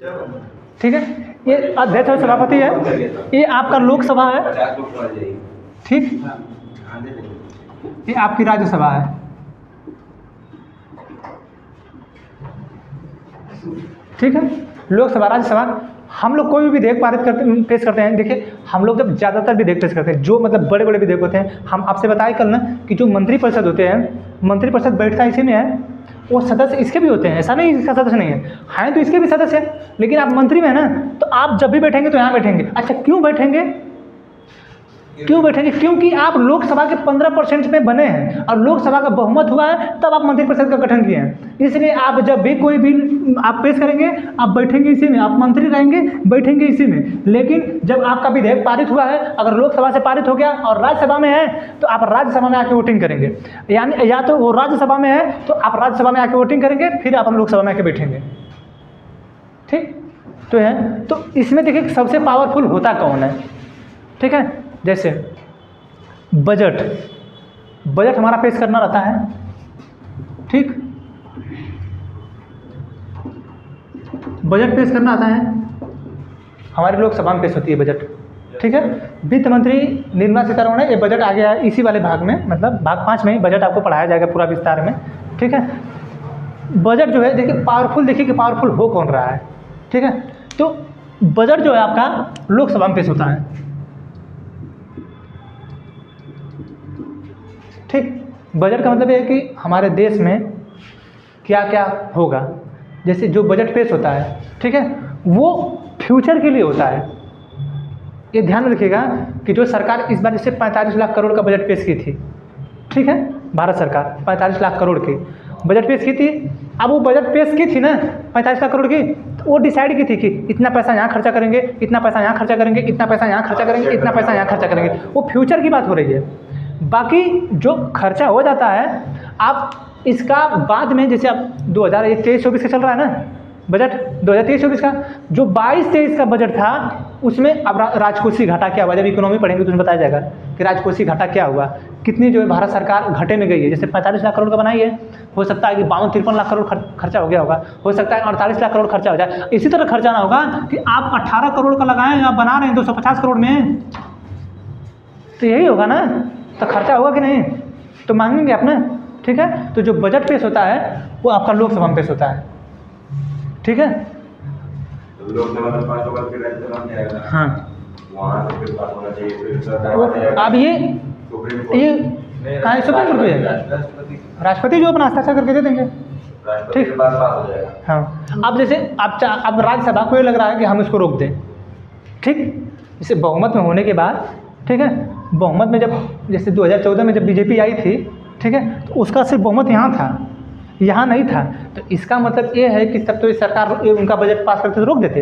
ठीक है, ये अध्यक्ष और सभापति है, ये आपका लोकसभा है, ठीक, ये आपकी राज्यसभा है। ठीक है, लोकसभा राज्यसभा हम लोग कोई भी विधेयक पारित करते पेश करते हैं। देखिए हम लोग जब ज़्यादातर विधेयक पेश करते हैं, जो मतलब बड़े बड़े विधेयक होते हैं, हम आपसे बताए कल ना कि जो मंत्रिपरिषद होते हैं, मंत्रिपरिषद बैठता इसी में है, वो सदस्य इसके भी होते हैं, ऐसा नहीं इसका सदस्य नहीं है तो इसके भी सदस्य हैं। लेकिन आप मंत्री में है ना, तो आप जब भी बैठेंगे तो यहाँ बैठेंगे। अच्छा क्यों बैठेंगे? क्योंकि आप लोकसभा के 15% में बने हैं और लोकसभा का बहुमत हुआ है, तब आप मंत्रिपरिषद का गठन किए हैं। इसलिए आप जब भी कोई बिल आप पेश करेंगे, आप बैठेंगे इसी में, आप मंत्री रहेंगे बैठेंगे इसी में। लेकिन जब आपका विधेयक पारित हुआ है, अगर लोकसभा से पारित हो गया और राज्यसभा में है, तो आप राज्यसभा में आके वोटिंग करेंगे। यानी या तो वो राज्यसभा में है तो आप राज्यसभा में आके वोटिंग करेंगे, फिर आप लोकसभा में आके बैठेंगे। ठीक तो है, तो इसमें देखिए सबसे पावरफुल होता कौन है? ठीक है, जैसे बजट हमारा पेश करना रहता है। ठीक, बजट पेश करना आता है, हमारी लोकसभा में पेश होती है बजट। ठीक है, वित्त मंत्री निर्मला सीतारमण है, ये बजट आ गया है इसी वाले भाग में, मतलब भाग 5 में ही बजट आपको पढ़ाया जाएगा पूरा विस्तार में। ठीक है, बजट जो है देखिए पावरफुल, देखिए कि पावरफुल हो कौन रहा है। ठीक है, तो बजट जो है आपका लोकसभा में पेश होता है। ठीक, बजट का मतलब ये है कि हमारे देश में क्या क्या होगा। जैसे जो बजट पेश होता है, ठीक है, वो फ्यूचर के लिए होता है। ये ध्यान में रखिएगा कि जो सरकार इस बार जैसे 45 लाख करोड़ का बजट पेश की थी, ठीक है, भारत सरकार 45 लाख करोड़ की बजट पेश की थी। अब वो बजट पेश की थी ना 45 लाख करोड़ की, तो वो डिसाइड की थी कि इतना पैसा यहाँ खर्चा करेंगे, इतना पैसा यहाँ खर्चा करेंगे, इतना पैसा यहाँ खर्चा करेंगे, इतना पैसा यहाँ खर्चा करेंगे। वो फ्यूचर की बात हो रही है। बाकी जो खर्चा हो जाता है, आप इसका बाद में, जैसे आप 2023-24 का चल रहा है ना बजट, 2023-24 का जो 22-23 का बजट था, उसमें अब राजकोषीय घाटा क्या हुआ। जब इकोनॉमी पढ़ेंगे तो उसमें बताया जाएगा कि राजकोषीय घाटा क्या हुआ, कितनी जो है भारत सरकार घाटे में गई है। जैसे 45 लाख करोड़ का बनाई है, हो सकता है कि 52-53 लाख करोड़ खर्चा हो गया होगा, हो सकता है 48 लाख करोड़ खर्चा हो जाए। इसी तरह खर्चा ना होगा कि आप 18 करोड़ का लगाएं, आप बना रहे हैं 250 करोड़ में, तो यही होगा ना, तो खर्चा होगा कि नहीं, तो मांगेंगे आप ना। ठीक है, तो जो बजट पेश होता है वो आपका लोकसभा में पेश होता है। ठीक है, हाँ, अब ये कहाँ सुप्रीम कोर्ट पे राष्ट्रपति जो अपना हस्ताक्षर करके दे देंगे। ठीक, हाँ, अब जैसे अब राज्यसभा को ये लग रहा है कि हम इसको रोक दें। ठीक, जैसे बहुमत में होने के बाद, ठीक है, बहुमत में जब जैसे 2014 में जब बीजेपी आई थी, ठीक है, तो उसका सिर्फ बहुमत यहाँ था, यहाँ नहीं था। तो इसका मतलब ये है कि तब तो इस सरकार उनका बजट पास करते तो रोक देते,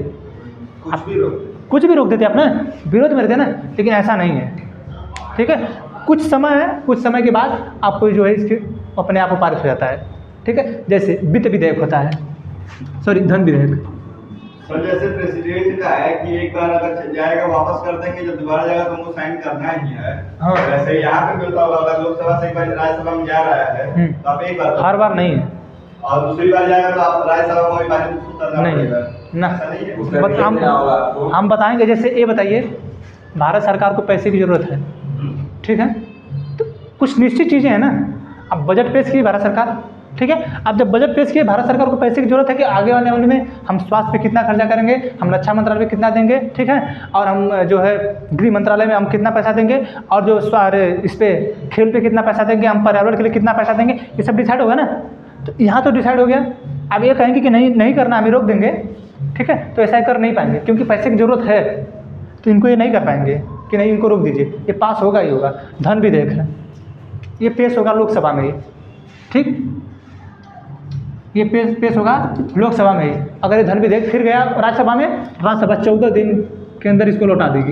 कुछ भी रोक देते, अपना विरोध में रहते ना। लेकिन ऐसा नहीं है। ठीक है, कुछ समय है, कुछ समय के बाद आपको जो है इसके अपने आप पारित हो जाता है। ठीक है, जैसे वित्त विधेयक होता है, सॉरी धन विधेयक। सर जैसे प्रेसिडेंट का है कि एक बार अगर चल जाएगा वापस कर देंगे, जब दोबारा जाएगा तो उनको साइन करना ही है। हाँ, वैसे यहाँ पे मिलता होगा, अगर लोकसभा से एक बार राज्यसभा में जा रहा है तो आप एक बार, हर बार नहीं है, और दूसरी बार जाएगा तो आप राज्यसभा में पारित करना पड़ेगा ना। हम बताएंगे। जैसे ये बताइए, भारत सरकार को पैसे की जरूरत है, ठीक है, तो कुछ निश्चित चीज़ें हैं ना। अब बजट पेश की भारत सरकार, ठीक है, अब जब बजट पेश किए, भारत सरकार को पैसे की जरूरत है कि आगे आने वाले में हम स्वास्थ्य पे कितना खर्चा करेंगे, हम रक्षा मंत्रालय में कितना देंगे, ठीक है, और हम जो है गृह मंत्रालय में हम कितना पैसा देंगे, और जो इस पे खेल पे कितना पैसा देंगे, हम पर्यावरण के लिए कितना पैसा देंगे, ये सब डिसाइड होगा ना। तो यहाँ तो डिसाइड हो गया। अब ये कहेंगे कि नहीं करना, हम रोक देंगे, ठीक है, तो ऐसा कर नहीं पाएंगे क्योंकि पैसे की जरूरत है, तो इनको ये नहीं कर पाएंगे कि नहीं इनको रोक दीजिए, ये पास होगा ही होगा। धन विधेयक है, ये पेश होगा लोकसभा में ही, ठीक, ये पेश होगा लोकसभा में ही। अगर ये धन विधेयक फिर गया राज्यसभा में, राज्यसभा 14 दिन के अंदर इसको लौटा देगी।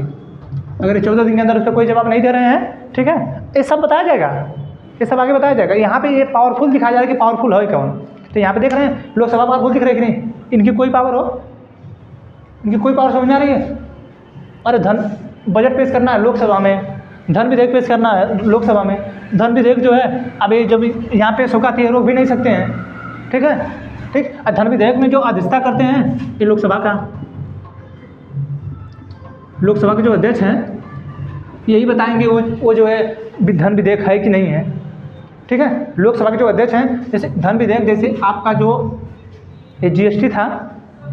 अगर ये 14 दिन के अंदर उसका कोई जवाब नहीं दे रहे हैं, ठीक है, ये सब बताया जाएगा, ये सब आगे बताया जाएगा। यहाँ पे ये पावरफुल दिखाया जा रहा है कि पावरफुल है कौन। तो यहाँ पे देख रहे हैं लोकसभा पावरफुल दिख रही है कि नहीं, इनकी कोई पावर हो, इनकी कोई पावर समझ में आ रही है। अरे बजट पेश करना है लोकसभा में, धन विधेयक पेश करना है लोकसभा में। धन विधेयक जो है अब ये जब यहाँ पेश होगा तो ये रोक भी नहीं सकते हैं, ठीक है। ठीक। और धन विधेयक में जो अध्यक्षता करते हैं ये लोकसभा के जो अध्यक्ष हैं यही बताएंगे वो जो है धन विधेयक है कि नहीं है, ठीक है। लोकसभा के जो अध्यक्ष हैं, जैसे धन विधेयक, जैसे आपका जो ये जीएसटी था,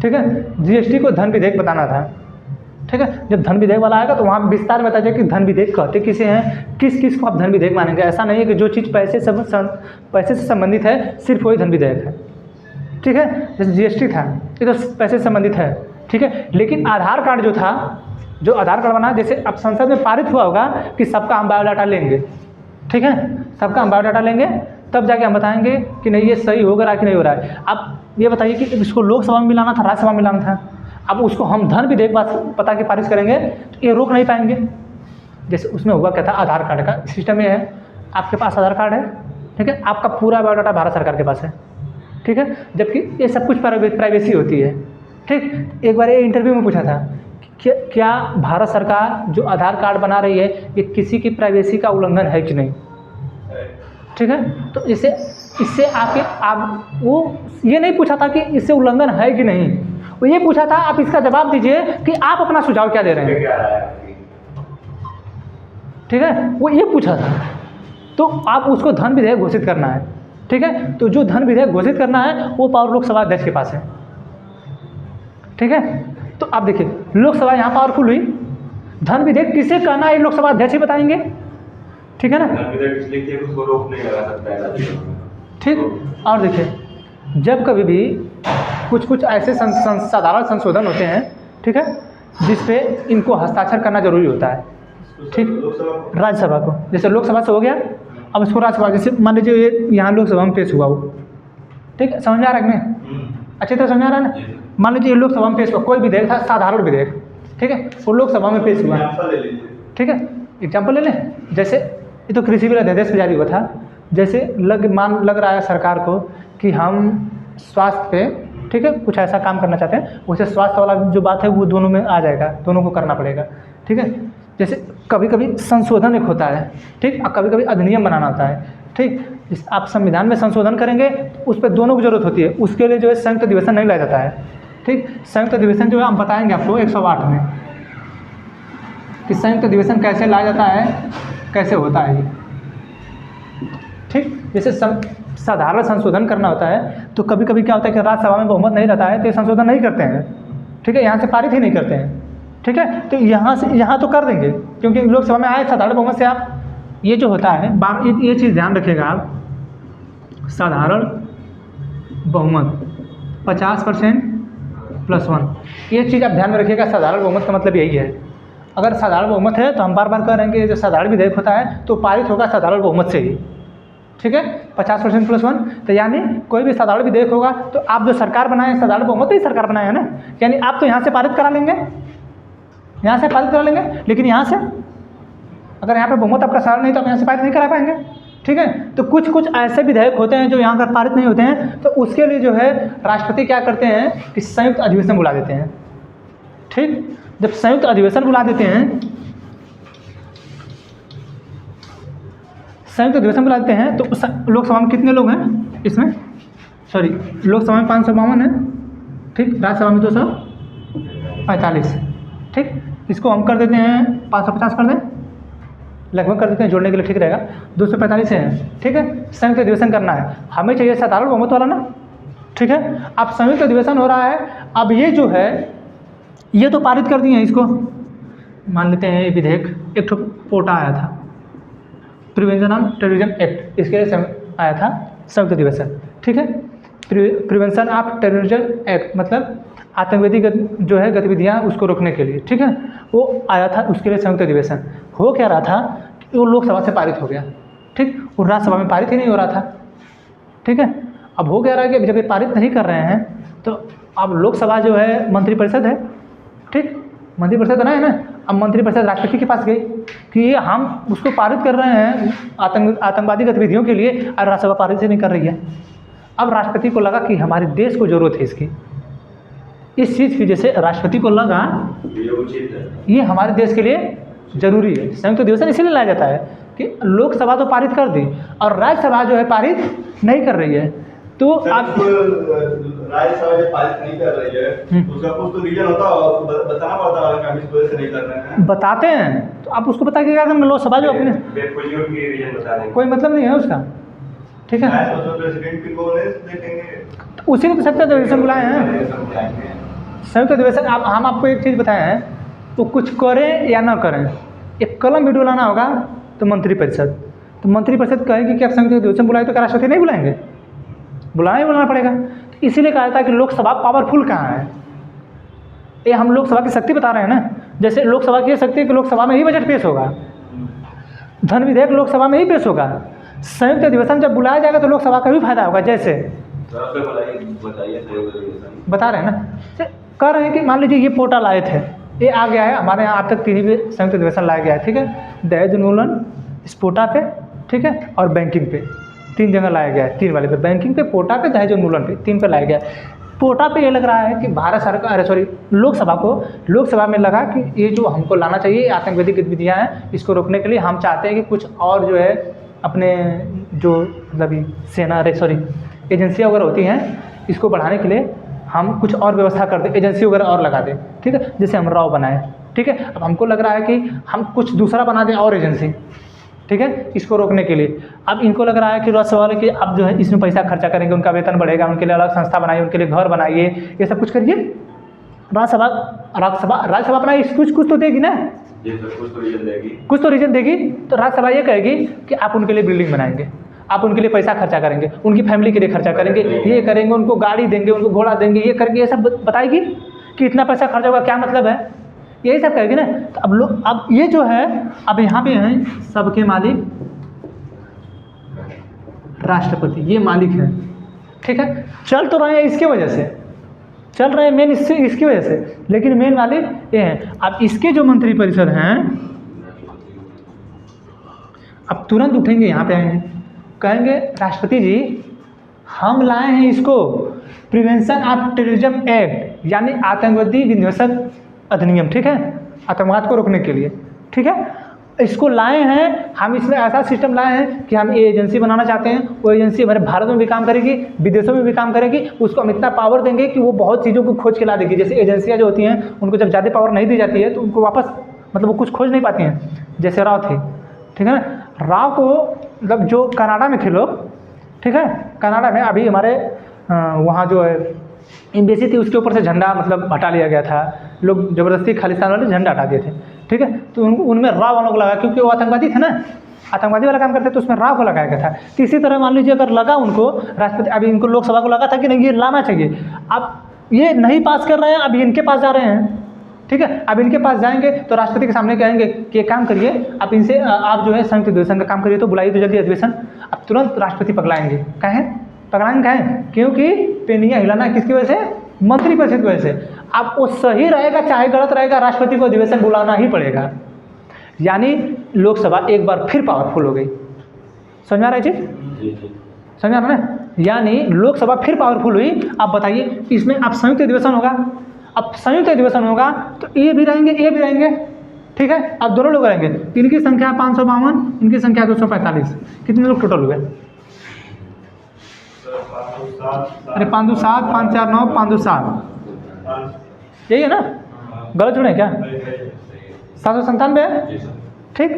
ठीक है, जीएसटी को धन विधेयक बताना था, ठीक है। जब धन विधेयक वाला आएगा तो वहाँ विस्तार में बताइए कि धन विधेयक कहते किसे हैं, किस किस को आप धन विधेयक मानेंगे। ऐसा नहीं है कि जो चीज़ पैसे से संबंधित है सिर्फ वही धन विधेयक है, ठीक है। जैसे जीएसटी था ये तो पैसे से संबंधित है, ठीक है। लेकिन आधार कार्ड जो था, जो आधार कार्ड बना, जैसे अब संसद में पारित हुआ होगा कि सबका हम बायोडाटा लेंगे, ठीक है, सबका हम बायोडाटा लेंगे, तब जाके हम बताएंगे कि नहीं ये सही हो रहा है कि नहीं हो रहा है। अब ये बताइए कि इसको लोकसभा में मिलाना था, राज्यसभा में मिलाना था, अब उसको हम धन विधेयक बता के पारित करेंगे तो ये रोक नहीं पाएंगे। जैसे उसमें हुआ क्या था, आधार कार्ड का सिस्टम ये है, आपके पास आधार कार्ड है, ठीक है, आपका पूरा बायोडाटा भारत सरकार के पास है, ठीक है, जबकि ये सब कुछ प्राइवेसी होती है, ठीक। एक बार ये इंटरव्यू में पूछा था क्या भारत सरकार जो आधार कार्ड बना रही है ये किसी की प्राइवेसी का उल्लंघन है कि नहीं, ठीक है। तो इससे आप वो ये नहीं पूछा था कि इससे उल्लंघन है कि नहीं, वो ये पूछा था आप इसका जवाब दीजिए कि आप अपना सुझाव क्या दे रहे हैं, ठीक है, वो ये पूछा था। तो आप उसको धन विधेयक घोषित करना है, ठीक है। तो जो धन विधेयक घोषित करना है वो पावर लोकसभा अध्यक्ष के पास है, ठीक है। तो आप देखिए लोकसभा यहाँ पावरफुल हुई, धन विधेयक किसे कहना है लोकसभा अध्यक्ष ही बताएंगे, ठीक है ना, धन विधेयक इसलिए कि उसको रोक नहीं लगा सकता है, ठीक। और देखिए जब कभी भी कुछ ऐसे साधारण संशोधन होते हैं, ठीक है, जिस पे इनको हस्ताक्षर करना जरूरी होता है, ठीक, राज्यसभा को। जैसे लोकसभा से हो गया, अब इसको राज्यसभा, जैसे मान लीजिए ये यहाँ लोकसभा में पेश हुआ हो, ठीक है, समझ में आ रहा है कि नहीं, अच्छी तरह समझ आ रहा है ना। मान लीजिए ये लोकसभा में पेश हुआ, कोई विधेयक था, साधारण विधेयक, ठीक है, वो लोकसभा में पेश हुआ, ठीक है। एग्जाम्पल ले लें, जैसे ये तो कृषि बिल अध्यादेश जारी हुआ था, जैसे लग रहा है सरकार को कि हम स्वास्थ्य पे, ठीक है, कुछ ऐसा काम करना चाहते हैं, उसे स्वास्थ्य वाला जो बात है वो दोनों में आ जाएगा, दोनों को करना पड़ेगा, ठीक है। जैसे कभी कभी संशोधन एक होता है, ठीक, और कभी कभी अधिनियम बनाना होता है, ठीक। आप संविधान में संशोधन करेंगे तो उस पर दोनों की जरूरत होती है, उसके लिए जो है संयुक्त अधिवेशन नहीं लाया जाता है, ठीक। संयुक्त अधिवेशन जो है हम बताएंगे आपको 108 में कि संयुक्त अधिवेशन कैसे लाया जाता है, कैसे होता है ये, ठीक। जैसे साधारण संशोधन करना होता है तो कभी कभी क्या होता है कि राज्यसभा में बहुमत नहीं रहता है तो ये संशोधन नहीं करते हैं, ठीक है, यहाँ से पारित ही नहीं करते हैं, ठीक है। तो यहाँ तो कर देंगे क्योंकि लोकसभा में आए साधारण बहुमत से। आप ये जो होता है ये चीज़ ध्यान रखिएगा आप, साधारण बहुमत 50% + 1, ये चीज़ आप ध्यान में रखिएगा। साधारण बहुमत का मतलब यही है, अगर साधारण बहुमत है तो हम बार बार कह रहे हैं कि जो साधारण विधेयक होता है तो पारित होगा साधारण बहुमत से ही, ठीक है, 50% + 1। तो यानी कोई भी साधारण विधेयक होगा तो आप जो सरकार बनाए साधारण बहुमत ही सरकार बनाए है ना, यानी आप तो यहाँ से पारित करा लेंगे, यहाँ से पारित करा लेंगे, लेकिन यहाँ से अगर यहाँ पर बहुमत आपका साधारण नहीं तो आप यहाँ से पारित नहीं करा पाएंगे, ठीक है। तो कुछ ऐसे विधेयक होते हैं जो यहाँ पर पारित नहीं होते हैं, तो उसके लिए जो है राष्ट्रपति क्या करते हैं कि संयुक्त अधिवेशन बुला देते हैं, ठीक। जब संयुक्त अधिवेशन बुला देते हैं, संयुक्त अधिवेशन बुला देते हैं तो लोकसभा में कितने लोग हैं इसमें, सॉरी लोकसभा में 552 है, ठीक, राज्यसभा में 245, ठीक। इसको हम कर देते हैं 550 कर दें, लगभग कर देते हैं, जोड़ने के लिए ठीक रहेगा, 245 है, ठीक है। संयुक्त अधिवेशन करना है, हमें चाहिए साधारण बहुमत वाला ना, ठीक है। अब संयुक्त अधिवेशन हो रहा है, अब ये जो है ये तो पारित कर दिए हैं, इसको मान लेते हैं ये विधेयक एक पोटा आया था, प्रिवेंशन ऑफ टेररिज्म एक्ट, इसके लिए आया था संयुक्त अधिवेशन, ठीक है। प्रिवेंशन ऑफ टेररिज्म एक्ट मतलब आतंकवादी जो है गतिविधियाँ उसको रोकने के लिए, ठीक है, वो आया था, उसके लिए संयुक्त अधिवेशन हो क्या रहा था कि वो लोकसभा से पारित हो गया, ठीक, और राज्यसभा में पारित ही नहीं हो रहा था, ठीक है। अब हो क्या रहा है कि जब ये पारित नहीं कर रहे हैं तो अब लोकसभा जो है मंत्रिपरिषद है, ठीक, मंत्रिपरिषद बनाए ना, अब मंत्रिपरिषद राष्ट्रपति के पास गई कि ये हम उसको पारित कर रहे हैं आतंकवादी गतिविधियों के लिए और राज्यसभा पारित से नहीं कर रही है। अब राष्ट्रपति को लगा कि हमारे देश को ज़रूरत है इसकी, इस चीज़ की वजह से राष्ट्रपति को लगा ये हमारे देश के लिए ज़रूरी है। संयुक्त अधिवेशन इसीलिए लाया जाता है कि लोकसभा तो पारित कर दी और राज्यसभा जो है पारित नहीं कर रही है, तो सर, आप इसको राज्यसभा जब पारित नहीं कर रही है तो उसका कुछ तो रीजन होता है, उसको बताना पड़ता है कि हम इस वजह से नहीं कर रहे हैं। बताते हैं तो आप उसको बता के क्या करना, लोकसभा जो अपने बेफिजूल की रीजन बता देंगे। कोई मतलब नहीं है उसका, ठीक है। तो प्रेसिडेंट की को देखेंगे, तो उसी को तो संयुक्त अधिवेशन बुलाए हैं। संयुक्त अधिवेशन हम आपको एक चीज़ बताए हैं, तो कुछ करें या ना करें, एक कलम वीडियो लाना होगा तो मंत्रिपरिषद, तो मंत्रिपरिषद कहेगी कि आप संयुक्त अधिवेशन बुलाए, तो क्या राष्ट्रपति नहीं बुलाएंगे? बुलाना पड़ेगा। तो इसीलिए कहा जाता है कि लोकसभा पावरफुल कहाँ है, ये हम लोकसभा की शक्ति बता रहे हैं ना। जैसे लोकसभा की ये शक्ति है कि लोकसभा में ही बजट पेश होगा, धन विधेयक लोकसभा में ही पेश होगा। संयुक्त अधिवेशन जब बुलाया जाएगा तो लोकसभा का भी फायदा होगा। जैसे बता रहे हैं ना, कह रहे हैं कि मान लीजिए ये पोर्टल आए थे, ये आ गया है हमारे यहाँ अब तक 3 भी संयुक्त अधिवेशन लाया गया है, ठीक है। दहेज उन्मूलन स्पोटा पे, ठीक है, और बैंकिंग पे 3 जगह लाया गया है, 3 वाले पे, बैंकिंग पे, पोटा पे, दहेज उन्मूलन पे, 3 पे लाया गया है। पोटा पे ये लग रहा है कि भारत सरकार, सॉरी, लोकसभा में लगा कि ये जो हमको लाना चाहिए आतंकवादी गतिविधियाँ हैं, इसको रोकने के लिए हम चाहते हैं कि कुछ और जो है अपने जो मतलब सेना एजेंसियाँ वगैरह होती हैं, इसको बढ़ाने के लिए हम कुछ और व्यवस्था कर दें, एजेंसी वगैरह और लगा दें, ठीक है। जैसे हम राव बनाए, ठीक है। अब हमको लग रहा है कि हम कुछ दूसरा बना दें और एजेंसी, ठीक है, इसको रोकने के लिए। अब इनको लग रहा है कि राज्यसभा वाले कि अब जो है इसमें पैसा खर्चा करेंगे, उनका वेतन बढ़ेगा, उनके लिए अलग संस्था बनाइए, उनके लिए घर बनाइए, ये सब कुछ करिए। राज्यसभा अपना कुछ तो देगी ना, कुछ तो रीजन देगी। तो राज्यसभा ये कहेगी कि आप उनके लिए बिल्डिंग बनाएंगे, आप उनके लिए पैसा खर्चा करेंगे, उनकी फैमिली के लिए खर्चा करेंगे, ये करेंगे, उनको गाड़ी देंगे, उनको घोड़ा देंगे, ये करेंगे, ये सब बताएगी कि इतना पैसा खर्चा होगा, क्या मतलब है, यही सब कहेगी ना। तो अब ये जो है, अब यहाँ पे हैं सबके मालिक राष्ट्रपति, ये मालिक है, ठीक है। चल तो रहे हैं इसके वजह से, चल रहे हैं मेन इसकी वजह से, लेकिन मेन मालिक ये हैं। अब इसके जो मंत्रिपरिषद हैं अब तुरंत उठेंगे, यहाँ पे आएंगे, कहेंगे राष्ट्रपति जी हम लाए हैं इसको प्रिवेंशन ऑफ टेररिज्म एक्ट, यानी आतंकवादी विध्वंसक अधिनियम, ठीक है, आतंकवाद को रोकने के लिए, ठीक है। इसको लाए हैं हम, इसमें ऐसा सिस्टम लाए हैं कि हम ये एजेंसी बनाना चाहते हैं, वो एजेंसी हमारे भारत में भी काम करेगी, विदेशों में भी काम करेगी, उसको हम इतना पावर देंगे कि वो बहुत चीज़ों को खोज के ला देगी। जैसे एजेंसियाँ जो होती हैं उनको जब ज़्यादा पावर नहीं दी जाती है तो उनको वापस मतलब वो कुछ खोज नहीं पाती हैं, जैसे राव थे, ठीक है ना। राव को मतलब जो कनाडा में थे लोग, ठीक है, कनाडा में अभी हमारे वहाँ जो है एम्बेसी थी उसके ऊपर से झंडा मतलब हटा लिया गया था, लोग ज़बरदस्ती खालिस्तान वाले झंडा हटा दिए थे, ठीक है। तो उनमें राव वालों को लगा, क्योंकि वो आतंकवादी थे ना, आतंकवादी वाला काम करते तो उसमें राव को लगाया गया था। तो इसी तरह मान लीजिए अगर लगा उनको राष्ट्रपति, अभी इनको लोकसभा को लगा था कि नहीं ये लाना चाहिए, अब ये नहीं पास कर रहे हैं, अभी इनके पास जा रहे हैं, ठीक है। अब इनके पास जाएंगे तो राष्ट्रपति के सामने कहेंगे कि एक काम करिए, आप इनसे आप जो है संयुक्त अधिवेशन का काम करिए, तो बुलाइए तो जल्दी अधिवेशन। अब तुरंत राष्ट्रपति पगलाएंगे, कहें क्योंकि पेनिया हिलाना किसकी वजह से, मंत्रिपरिषद की वजह से। अब वो सही रहेगा चाहे गलत रहेगा, राष्ट्रपति को अधिवेशन बुलाना ही पड़ेगा, यानी लोकसभा एक बार फिर पावरफुल हो गई। समझ आ रहा है जी? समझ आ रहा है ना, यानी लोकसभा फिर पावरफुल हुई। आप बताइए इसमें अब संयुक्त अधिवेशन होगा, अब संयुक्त अधिवेशन होगा तो ये भी रहेंगे, ठीक है। अब दोनों लोग रहेंगे, इनकी संख्या 552, इनकी संख्या 245, कितने लोग टोटल हुए? अरे 507, 549, 507, यही है ना, गलत जुड़े क्या? 797 है, ठीक।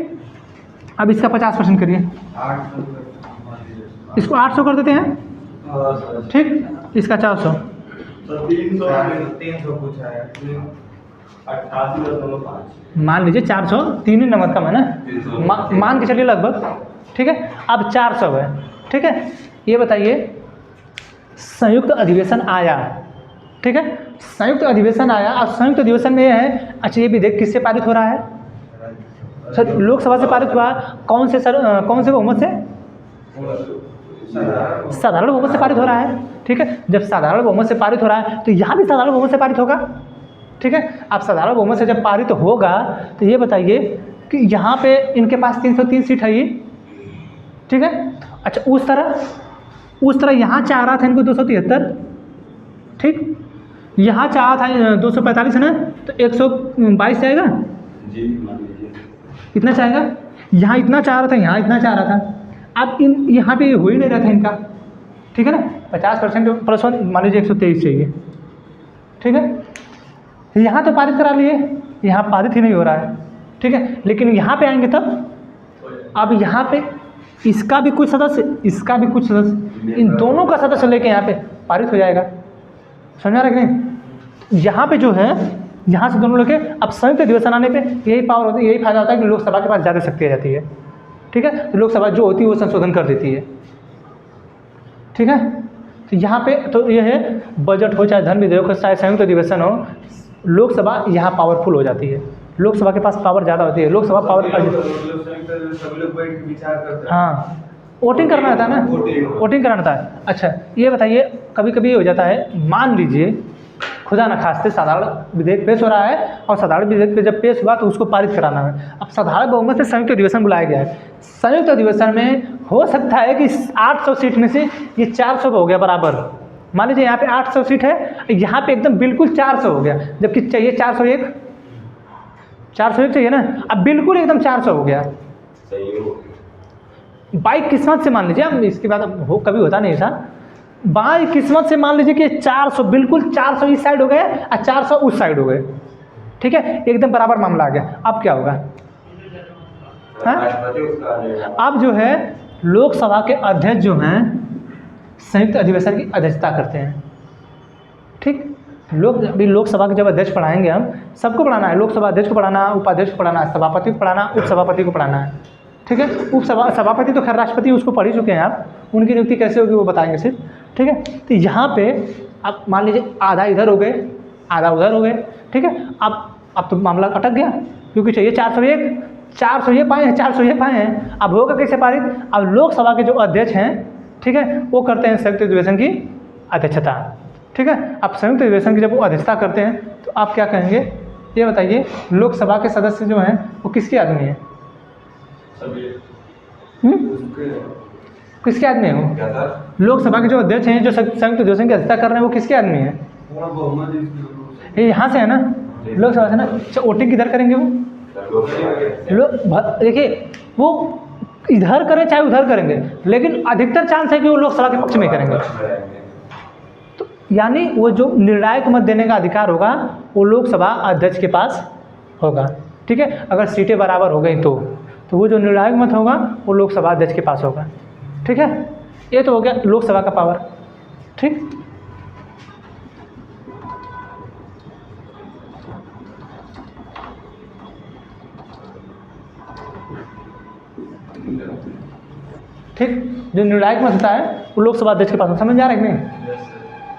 अब इसका 50% करिए, इसको 800 कर देते हैं, ठीक। इसका 400, 300 कुछ है, 88.5 मान लीजिए 400, 3 ही नंबर कम है ना, मान के चलिए लगभग, ठीक है। अब 400 है, ठीक है। ये बताइए संयुक्त अधिवेशन आया, ठीक है, संयुक्त अधिवेशन आया। अब संयुक्त अधिवेशन में ये है, अच्छा ये विधेयक किससे पारित हो रहा है? सर लोकसभा से पारित हुआ, कौन से बहुमत से? साधारण बहुमत से पारित हो रहा है, ठीक है। जब साधारण बहुमत से पारित हो रहा है तो यहाँ भी साधारण बहुमत से पारित होगा, ठीक है। अब साधारण बहुमत से जब पारित होगा तो ये बताइए कि यहाँ पे इनके पास 303 सीट है ये, ठीक है। अच्छा उस तरह यहाँ चाह रहा था इनको 273, ठीक, यहाँ चाह था 245 है ना, तो 122 जाएगा जी, मान लीजिए इतना चाहेगा, यहाँ इतना चाह रहा था, यहाँ इतना चाह रहा था। अब यहाँ पे हो ही नहीं रहा था इनका, ठीक है ना, 50% प्लस 1 मान लीजिए 123 चाहिए, ठीक है। यहाँ तो पारित करा लिए, यहाँ पारित ही नहीं हो रहा है, ठीक है। लेकिन यहाँ पे आएंगे तब, अब यहाँ पे इसका भी कुछ सदस्य, इसका भी कुछ सदस्य, इन दोनों का सदस्य लेके यहाँ पे पारित हो जाएगा। समझा रहे कि नहीं? यहाँ पे जो है, यहाँ से दोनों लेके, अब संयुक्त अधिवेशन आने पे यही पावर होती है, यही फायदा होता है कि लोकसभा के पास ज़्यादा शक्ति आ जाती है, ठीक है। तो लोकसभा जो होती है वो संशोधन कर देती है, ठीक है। तो यहाँ पे तो ये है, बजट हो चाहे धन विधेयक हो चाहे संयुक्त अधिवेशन हो, लोकसभा यहाँ पावरफुल हो जाती है, लोकसभा के पास पावर ज़्यादा होती है, लोकसभा पावर, सभी लोग बैठ के विचार करते हैं। हाँ, वोटिंग करना रहता है ना, वोटिंग कराना रहता है। अच्छा ये बताइए, कभी कभी ये हो जाता है, मान लीजिए खुदा न खास्ते साधारण विधेयक पेश हो रहा है, और साधारण विधेयक पे जब पेश हुआ तो उसको पारित कराना है। अब साधारण बहुमत से संयुक्त अधिवेशन बुलाया गया है, संयुक्त अधिवेशन में हो सकता है कि 800 सीट में से ये 400 हो गया बराबर। मान लीजिए यहाँ पे 800 सीट है, यहाँ पे एकदम बिल्कुल 400 हो गया, जबकि चाहिए 401 चाहिए ना, अब बिल्कुल एकदम 400 हो गया। बाई किस्मत से मान लीजिए, अब इसके बाद हो कभी होता नहीं ऐसा, बाई किस्मत से मान लीजिए कि 400 बिल्कुल 400 इस साइड हो गए और 400 उस साइड हो गए, ठीक है, एकदम बराबर मामला आ गया। अब क्या होगा? अब जो है लोकसभा के अध्यक्ष जो हैं संयुक्त अधिवेशन की अध्यक्षता करते हैं, ठीक। अभी लोकसभा के जब अध्यक्ष पढ़ाएंगे, हम सबको पढ़ाना है, लोकसभा अध्यक्ष को पढ़ाना, उपाध्यक्ष को पढ़ाना है, सभापति को पढ़ाना, उपसभापति को पढ़ाना है, ठीक है। सभापति तो खैर राष्ट्रपति उसको पढ़ ही चुके हैं आप, उनकी नियुक्ति कैसे होगी वो बताएंगे सिर्फ, ठीक है। तो यहाँ पे अब मान लीजिए आधा इधर हो गए, आधा उधर हो गए, ठीक है। अब तो मामला अटक गया, क्योंकि चाहिए 400 ये पाए हैं, 400 ये पाए हैं, अब होगा कैसे पारित? अब लोकसभा के जो अध्यक्ष हैं, ठीक है, वो करते हैं संयुक्त अधिवेशन की अध्यक्षता, ठीक है। अब संयुक्त अधिवेशन की जब वो अध्यक्षता करते हैं तो आप क्या कहेंगे ये बताइए, लोकसभा के सदस्य जो हैं वो किसके आदमी हैं? किसके आदमी है वो? लोकसभा के जो अध्यक्ष हैं, जो संयुक्त अधिवेशन की अध्यक्षता कर रहे हैं, वो किसके आदमी हैं? ये यहाँ से है ना, लोकसभा से ना। अच्छा वोटिंग किधर करेंगे वो? देखिए वो इधर करें चाहे उधर करेंगे, लेकिन अधिकतर चांस है कि वो लोकसभा के पक्ष में करेंगे। तो यानी वो जो निर्णायक मत देने का अधिकार होगा वो लोकसभा अध्यक्ष के पास होगा, ठीक है। अगर सीटें बराबर हो गई तो वो जो निर्णायक मत होगा वो लोकसभा अध्यक्ष के पास होगा, ठीक है। ये तो हो गया लोकसभा का पावर, ठीक। ठीक, जो निर्णायक मत होता है वो लोकसभा अध्यक्ष के पास। समझ जा रहा है कि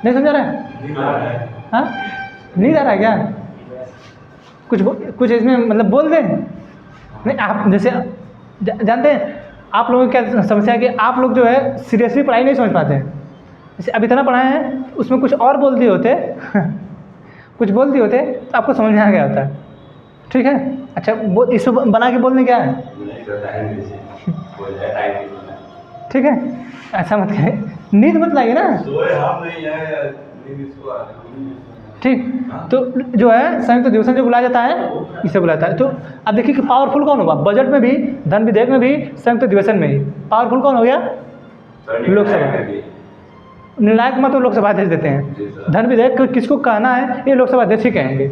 नहीं समझा रहा है? हाँ, नहीं जा रहा है क्या? कुछ इसमें मतलब बोल दें। नहीं, आप जैसे जानते हैं आप लोगों की क्या समस्या है कि आप लोग जो है सीरियसली पढ़ाई नहीं समझ पाते हैं। जैसे अब इतना पढ़ाए हैं, उसमें कुछ और बोल दिए होते कुछ बोल दिए होते तो आपको समझ में आ गया होता, ठीक है। अच्छा वो इसको बना के बोलने क्या है, ठीक है। ऐसा मत करें, नींद मत लाइए ना, ठीक। तो जो है संयुक्त अधिवेशन जो बुलाया जाता है, इसे बुलाता है। तो अब देखिए कि पावरफुल कौन होगा, बजट में भी, धन विधेयक में भी, संयुक्त अधिवेशन में ही पावरफुल कौन हो गया? लोकसभा। निर्णायक मत तो लोकसभा अध्यक्ष देते हैं, धन विधेयक किसको कहना है ये लोकसभा अध्यक्ष ही कहेंगे,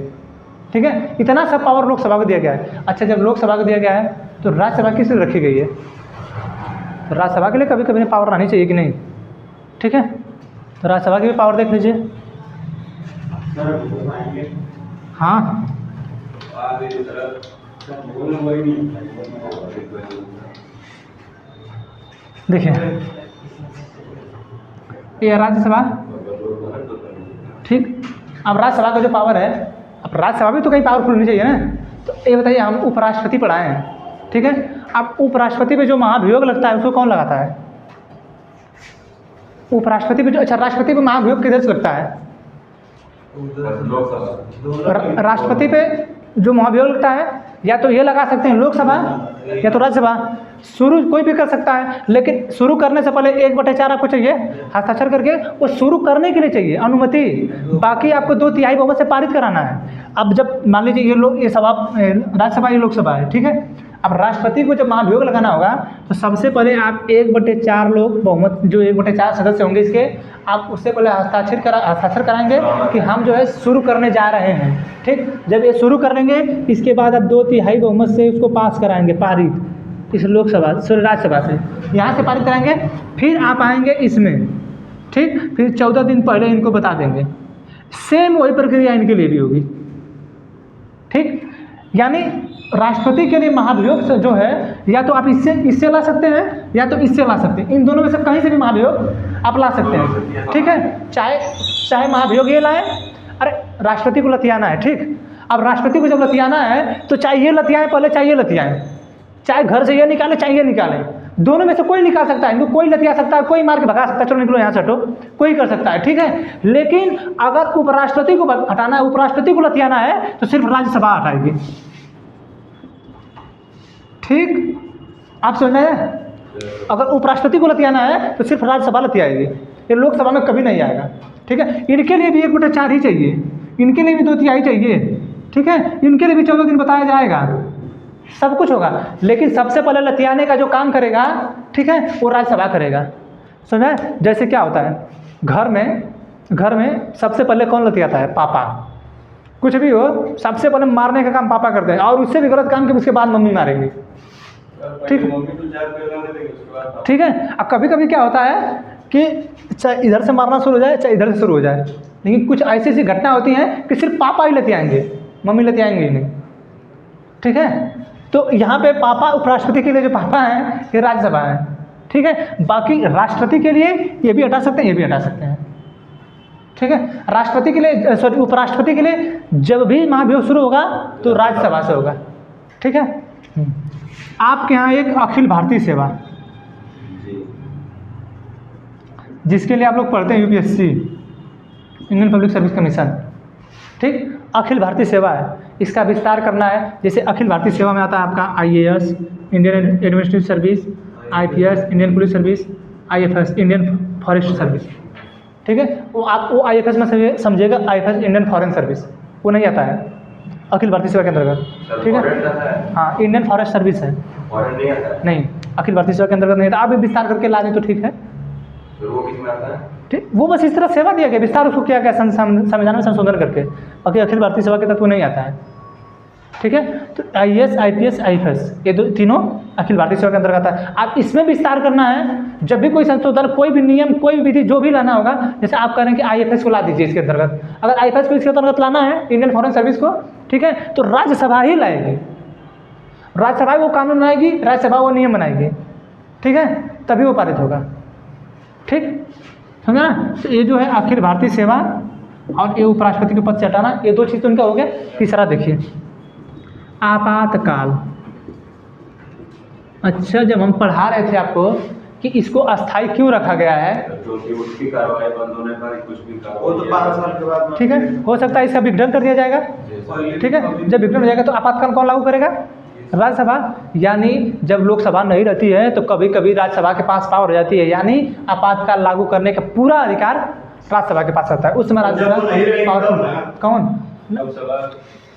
ठीक है। इतना सब पावर लोकसभा को दिया गया है। अच्छा जब लोकसभा को दिया गया है तो राज्यसभा किस लिए रखी गई है? तो राज्यसभा के लिए कभी कभी पावर आनी चाहिए कि नहीं, ठीक है। तो राज्यसभा की भी पावर देख लीजिए। हाँ देखिए ये राज्यसभा, ठीक। अब राज्यसभा का जो पावर है, अब राज्यसभा भी तो कहीं पावरफुल होनी चाहिए ना। तो ये बताइए, हम उपराष्ट्रपति पढ़ाए हैं, ठीक है। अब उपराष्ट्रपति पे जो महाभियोग लगता है उसको कौन लगाता है? उपराष्ट्रपति पे जो, अच्छा राष्ट्रपति पे महाभियोग किधर से लगता है? राष्ट्रपति पे जो महाभियोग लगता है या तो ये लगा सकते हैं लोकसभा या तो राज्यसभा। शुरू कोई भी कर सकता है, लेकिन शुरू करने से पहले 1/4 आपको चाहिए हस्ताक्षर करके, वो शुरू करने के लिए चाहिए अनुमति। बाकी आपको 2/3 बहुमत से पारित कराना है। अब जब मान लीजिए ये लोग, ये सभा राज्यसभा, ये लोकसभा है, ठीक है। अब राष्ट्रपति को जब महाभियोग लगाना होगा तो सबसे पहले आप 1/4 लोग बहुमत, जो 1/4 सदस्य होंगे इसके, आप उससे पहले हस्ताक्षर कराएंगे कि हम जो है शुरू करने जा रहे हैं। ठीक, जब ये शुरू कर लेंगे इसके बाद आप 2/3 बहुमत से उसको पास कराएंगे, पारित, इस लोकसभा राज्यसभा से, यहाँ से पारित कराएंगे। फिर आप आएंगे इसमें, ठीक, फिर 14 दिन पहले इनको बता देंगे। सेम वही प्रक्रिया इनके लिए भी होगी। ठीक, यानी राष्ट्रपति के लिए महाभियोग से जो है या तो आप इससे ला सकते हैं या तो इससे ला सकते हैं, इन दोनों में से कहीं से भी महाभियोग आप ला सकते हैं। ठीक है, चाहे महाभियोग ये लाएं, अरे राष्ट्रपति को लतियाना है। ठीक, अब राष्ट्रपति को जब लतियाना है तो चाहे ये लतियाएं पहले, चाहे ये लतियाएं, चाहे घर से ये निकाले चाहे ये निकालें, दोनों में से कोई निकाल सकता है इनको, कोई लतिया सकता है, कोई मार के भगा सकता है, चलो निकलो यहाँ से हटो, कोई कर सकता है। ठीक है, लेकिन अगर उपराष्ट्रपति को हटाना है, उपराष्ट्रपति को लतियाना है तो सिर्फ राज्यसभा हटाएगी। ठीक, आप समझ रहे हैं? अगर उपराष्ट्रपति को लतियाना है तो सिर्फ राज्यसभा लतियाएगी, ये लोकसभा में कभी नहीं आएगा। ठीक है, इनके लिए भी 1/4 ही चाहिए, इनके लिए भी 2/3 चाहिए। ठीक है, इनके लिए भी 14 दिन बताया जाएगा, सब कुछ होगा, लेकिन सबसे पहले लतियाने का जो काम करेगा, ठीक है, वो राज्यसभा करेगा। समझे? जैसे क्या होता है, घर में सबसे पहले कौन लतियाता है? पापा। कुछ भी हो सबसे पहले मारने का काम पापा करते हैं, और उससे भी गलत काम कि उसके बाद मम्मी मारेंगी। ठीक है, अब कभी कभी क्या होता है कि चाहे इधर से मारना शुरू हो जाए चाहे इधर से शुरू हो जाए, लेकिन कुछ ऐसी ऐसी घटना होती हैं कि सिर्फ पापा ही लतियाएंगे, मम्मी लतियाएंगे ही नहीं। ठीक है, तो यहाँ पे पापा, उपराष्ट्रपति के लिए जो पापा हैं ये राज्यसभा है। ठीक है, बाकी राष्ट्रपति के लिए ये भी हटा सकते हैं, ये भी हटा सकते हैं। ठीक है, राष्ट्रपति के लिए, सॉरी, उपराष्ट्रपति के लिए जब भी महाभियोग शुरू होगा तो राज्यसभा से होगा। ठीक है, आपके यहाँ एक अखिल भारतीय सेवा, जिसके लिए आप लोग पढ़ते हैं UPSC, Indian public service commission. ठीक, अखिल भारतीय सेवा है, इसका विस्तार करना है। जैसे अखिल भारतीय सेवा में आता है आपका IAS, Indian administrative service, IPS, Indian police service, IFS, Indian forest service. ठीक है, वो आप वो IFS में समझिएगा, IFS इंडियन फॉरेन सर्विस, वो नहीं आता है अखिल भारतीय सेवा के अंतर्गत। ठीक है, हाँ, इंडियन फॉरेस्ट सर्विस है, नहीं, अखिल भारतीय सेवा के अंतर्गत नहीं था। आप भी विस्तार करके ला दें तो ठीक है। वो किस में आता है? ठीक, वो बस इस तरह सेवा दिया गया, विस्तार उसको किया गया संविधान में संशोधन करके, बाकी अखिल भारतीय सेवा के तत्व नहीं आता है। ठीक है, तो IAS, IPS, IFS ये तीनों अखिल भारतीय सेवा के अंतर्गत आता है। आप इसमें विस्तार करना है, जब भी कोई संशोधन, कोई भी नियम, कोई भी विधि जो भी लाना होगा, जैसे आप कह रहे हैं कि IFS को ला दीजिए इसके अंतर्गत, अगर IFS को इसके अंतर्गत लाना है, इंडियन फॉरेन सर्विस को, ठीक है, तो राज्यसभा ही लाएगी, राज्यसभा वो कानून बनाएगी, राज्यसभा वो नियम बनाएगी। ठीक है, तभी वो पारित होगा। ठीक, समझा ना? तो ये जो है अखिल भारतीय सेवा और ये उपराष्ट्रपति के पद से हटाना, ये दो चीज़ तो इनका हो गया। तीसरा देखिए, आपातकाल। अच्छा, जब हम पढ़ा रहे थे आपको कि इसको अस्थायी क्यों रखा गया है, उसकी कार्रवाई बंद होने पर कुछ भी वो तो 5 साल के बाद, ठीक है, हो सकता है इसका विघटन कर दिया जाएगा। ठीक है, जब विघटन हो जाएगा तो आपातकाल कौन लागू करेगा? राज्यसभा। यानी जब लोकसभा नहीं रहती है तो कभी कभी राज्यसभा के पास पावर हो जाती है, यानी आपातकाल लागू करने का पूरा अधिकार राज्यसभा के पास आता है। उस समय राज्यसभा और कौन,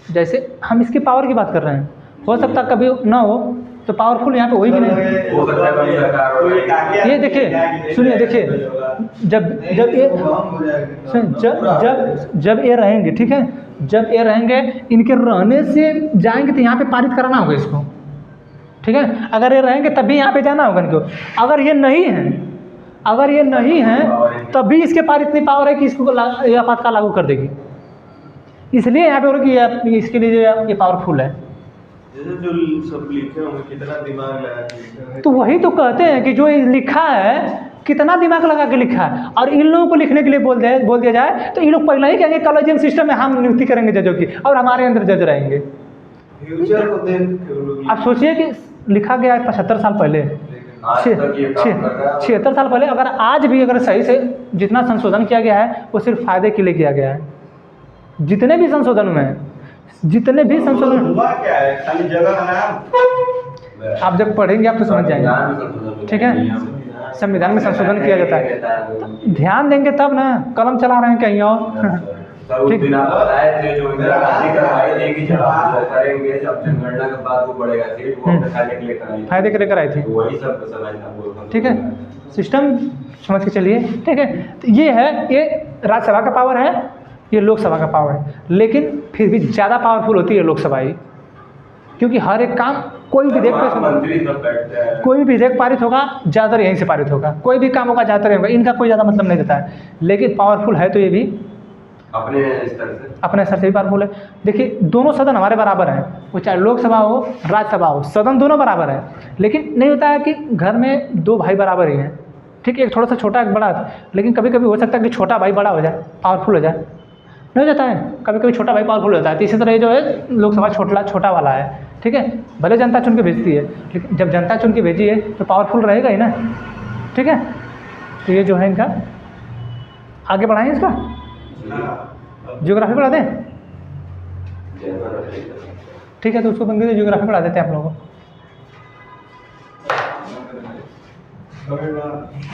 जैसे हम इसकी पावर की बात कर रहे हैं, हो सकता कभी ना हो तो पावरफुल यहाँ पे होगी नहीं। ये देखिए, सुनिए, देखिए, जब ये रहेंगे, ठीक है, जब ये रहेंगे, इनके रहने से जाएंगे तो यहाँ पे पारित कराना होगा इसको। ठीक है, अगर ये रहेंगे तब भी यहाँ पे जाना होगा इनको। अगर ये नहीं है तब भी इसके पारित नहीं पावर है कि इसको आपातकाल लागू कर देगी। इसलिए यहाँ पे हो रहा है कि इसके लिए ये पावरफुल है। जैसे जो सब लिखे होंगे, कितना दिमाग लगा के लिखे हैं, तो वही तो कहते हैं कि जो लिखा है कितना दिमाग लगा के लिखा है। और इन लोगों को लिखने के लिए बोल दिया जाए तो इन लोग पहले ही कहेंगे कॉलेजियम सिस्टम में हम नियुक्ति करेंगे जजों की और हमारे अंदर जज रहेंगे। फ्यूचर को देख आप सोचिए कि लिखा गया है 75 साल पहले, 76 साल पहले। अगर आज भी अगर सही से जितना संशोधन किया गया है वो सिर्फ फायदे के लिए किया गया है। जितने भी संशोधन हुआ क्या है, खाली जगह का नाम। आप जब पढ़ेंगे आप तो समझ जाएंगे। ठीक है, संविधान में संशोधन किया जाता है, ध्यान देंगे तब ना, कलम चला रहे हैं कहीं और। ठीक, भी जब आप करेंगे, जब जनगणना के बाद वो बढ़ेगा सीट, वो अपने फायदे के लिए कराएंगे। फायदे के लेकर आई थी, तो वही सब समझना बोल, ठीक है, सिस्टम समझ के चलिए, ठीक है। तो ये है, ये राज्यसभा का पावर है, ये लोकसभा का पावर है, लेकिन फिर भी ज़्यादा पावरफुल होती है लोकसभा ही, क्योंकि हर एक काम, कोई भी विधेयक पेश होगा, मंत्री सब बैठते हैं, कोई भी विधेयक पारित होगा ज़्यादातर यहीं से पारित होगा, कोई भी काम होगा ज़्यादातर होगा, इनका कोई ज़्यादा मतलब नहीं देता है, लेकिन पावरफुल है तो ये भी अपने स्तर से। अपने स्तर से भी पावरफुल है। देखिए दोनों सदन हमारे बराबर हैं, वो चाहे लोकसभा हो राज्यसभा हो, सदन दोनों बराबर है, लेकिन नहीं होता है कि घर में दो भाई बराबर ही हैं, ठीक है, एक थोड़ा सा छोटा एक बड़ा, लेकिन कभी कभी हो सकता है कि छोटा भाई बड़ा हो जाए, पावरफुल हो जाए, नहीं हो जाता है, कभी कभी छोटा भाई पावरफुल हो जाता है। तो इसी तरह ये जो है लोकसभा छोटा वाला है, ठीक है, भले जनता चुन के भेजती है, लेकिन जब जनता चुन के भेजी है तो पावरफुल रहेगा ही ना, ठीक है। तो ये जो है इनका, आगे बढ़ाएं इसका, ज्योग्राफी पढ़ा दें, ठीक है, तो उसको बंद कर ज्योग्राफी पढ़ा देते हैं आप लोगों को।